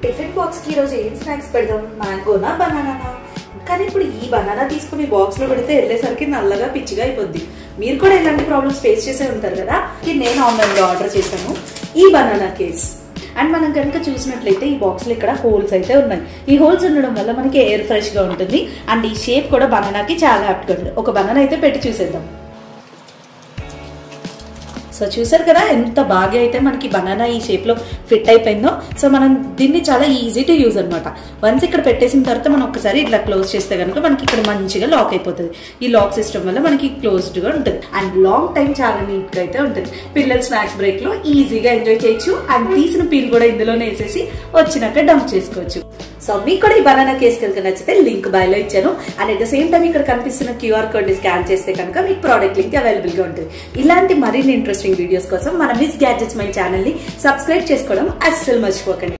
Tiffin box కి ఈరోజు ఏం స్నాక్స్ పెడదాం, మ్యాంగోనా బనానానా? కానీ ఇప్పుడు ఈ బనానా తీసుకుని బాక్స్ లో పెడితే వెళ్ళేసరికి నల్లగా పిచ్చిగా అయిపోద్ది. మీరు కూడా ఇలాంటి ప్రాబ్లమ్స్ ఫేస్ చేసే ఉంటారు కదా. నేను ఆన్లైన్ లో ఆర్డర్ చేశాను ఈ బనానా కేస్. అండ్ మనం కనుక చూసినట్లయితే ఈ బాక్స్ లో ఇక్కడ హోల్స్ అయితే ఉన్నాయి. ఈ హోల్స్ ఉండడం వల్ల మనకి ఎయిర్ ఫ్రెష్ గా ఉంటుంది. అండ్ ఈ షేప్ కూడా బనానాకి చాలా యాప్ట్ గా ఉంటుంది. ఒక బనానా అయితే పెట్టి చూసేద్దాం. సో చూసారు కదా ఎంత బాగా అయితే మనకి బనానా ఈ షేప్ లో ఫిట్ అయిపోయిందో. సో మనం దీన్ని చాలా ఈజీ టు యూజ్ అనమాట. వన్స్ ఇక్కడ పెట్టేసిన తర్వాత మనం ఒకసారి ఇట్లా క్లోజ్ చేస్తే కనుక మనకి ఇక్కడ మంచిగా లాక్ అయిపోతుంది. ఈ లాక్ సిస్టమ్ వల్ల మనకి క్లోజ్డ్ గా ఉంటుంది. అండ్ లాంగ్ టైం చాలా నీట్ గా అయితే ఉంటుంది. పిల్లలు స్నాక్స్ బ్రేక్ లో ఈజీగా ఎంజాయ్ చేయొచ్చు. అండ్ తీసిన పీల్ కూడా ఇందులోనే వేసేసి వచ్చినాక డంప్ చేసుకోవచ్చు. సో మీకు కూడా ఈ బనానా కేసు కనుక నచ్చితే లింక్ బైలో ఇచ్చాను. And at the same time ఇక్కడ కనిపిస్తున్న QR కోడ్ ని స్కాన్ చేస్తే కనుక మీకు ప్రోడక్ట్ లింక్ అవైలబుల్ గా ఉంటుంది. ఇలాంటి మరిన్ని ఇంట్రెస్టింగ్ వీడియోస్ కోసం మన మిస్ గ్యాడ్జెట్స్ మై ఛానల్ ని సబ్స్క్రైబ్ చేసుకోవడం అస్సలు మర్చిపోకండి.